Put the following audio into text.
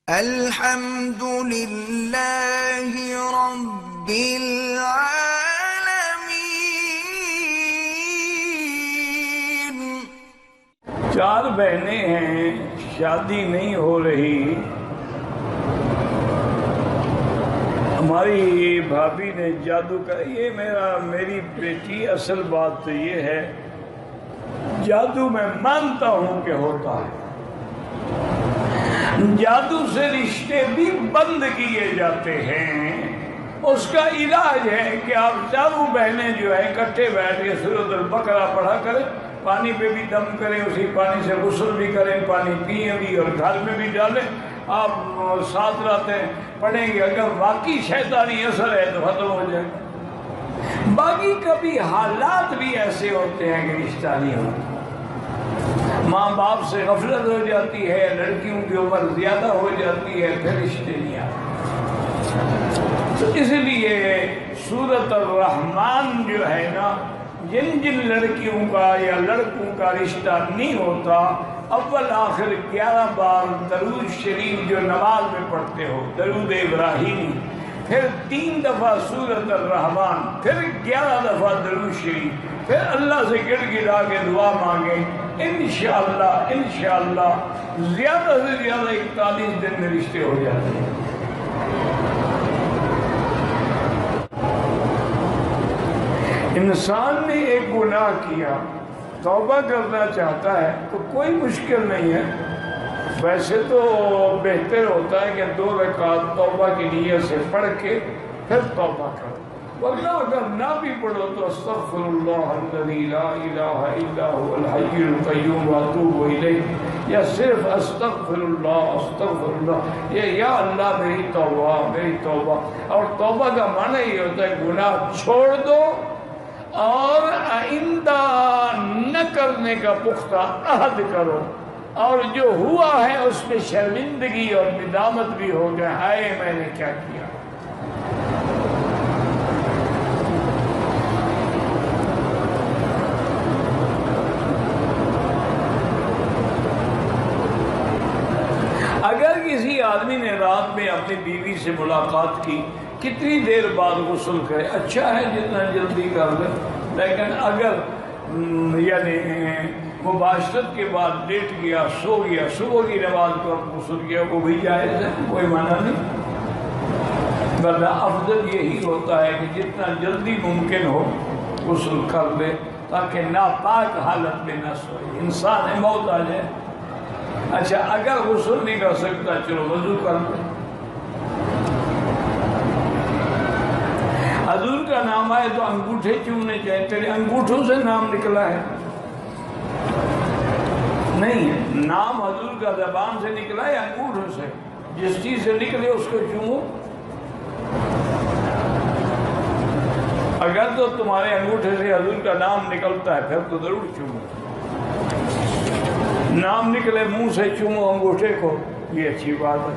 الحمد للہ رب العالمین۔ 4 بہنیں ہیں، شادی نہیں ہو رہی۔ ہماری بھابھی نے جادو کا یہ میری بیٹی، اصل بات تو یہ ہے، جادو میں مانتا ہوں کہ ہوتا ہے، جادو سے رشتے بھی بند کیے جاتے ہیں۔ اس کا علاج ہے کہ آپ 4 بہنیں جو ہیں اکٹھے بیٹھ کے سورۃ البقرہ پڑھا کریں، پانی پہ بھی دم کریں، اسی پانی سے غسل بھی کریں، پانی پئیں بھی اور گھر میں بھی ڈالیں۔ آپ ساتھ راتیں پڑھیں گے، اگر واقعی شیطانی اثر ہے تو ختم ہو جائے گا۔ باقی کبھی حالات بھی ایسے ہوتے ہیں کہ رشتہ نہیں ہوتا، ماں باپ سے غفلت ہو جاتی ہے، لڑکیوں کی عمر زیادہ ہو جاتی ہے، پھر رشتے نہیں آتے۔ تو اس لیے سورۃ الرحمن جو ہے نا، جن لڑکیوں کا یا لڑکوں کا رشتہ نہیں ہوتا، اول آخر 11 بار درود شریف جو نماز میں پڑھتے ہو، درود ابراہیمی، پھر 3 دفعہ سورۃ الرحمن، پھر 11 دفعہ درود شریف، پھر اللہ سے گڑ گڑا کے دعا مانگیں، انشاءاللہ زیادہ سے زیادہ 41 دن میں رشتے ہو جاتے ہیں۔ انسان نے ایک گناہ کیا، توبہ کرنا چاہتا ہے تو کوئی مشکل نہیں ہے، ویسے تو بہتر ہوتا ہے کہ 2 رکعت توبہ کی نیت سے پڑھ کے پھر توبہ کرو، ورنہ اگر نہ بھی پڑھو تو استغفر اللہ الذی لا الہ الا هو الحی القیوم واتوب الیہ، یا صرف استغفر اللہ، یا اللہ میری توبہ۔ اور توبہ کا معنی یہ ہوتا ہے گناہ چھوڑ دو اور آئندہ نہ کرنے کا پختہ عہد کرو، اور جو ہوا ہے اس پہ شرمندگی اور ندامت بھی ہو گیا، ہائے میں نے کیا کیا۔ اگر کسی آدمی نے رات میں اپنی بیوی سے ملاقات کی، کتنی دیر بعد غسل کرے؟ اچھا ہے جتنا جلدی کر لے، لیکن اگر یعنی مباشرت کے بعد لیٹ گیا، سو گیا، صبح کی نماز کو غسل کیا، وہ بھی جائز ہے، کوئی معنی نہیں، ورنہ افضل یہی ہوتا ہے کہ جتنا جلدی ممکن ہو غسل کر لے، تاکہ ناپاک حالت میں نہ سوئے، انسان موت آ جائے۔ اچھا اگر غسل نہیں کر سکتا، چلو وضو کر لے۔ حضور کا نام آئے تو انگوٹھے چومنے چاہیے، تیرے انگوٹھوں سے نام نکلا ہے؟ نہیں، نام حضور کا زبان سے نکلا ہے انگوٹھوں سے، جس چیز سے نکلے اس کو چومو۔ اگر تو تمہارے انگوٹھے سے حضور کا نام نکلتا ہے پھر تو ضرور چومو، نام نکلے منہ سے چومو انگوٹھے کو، یہ اچھی بات ہے۔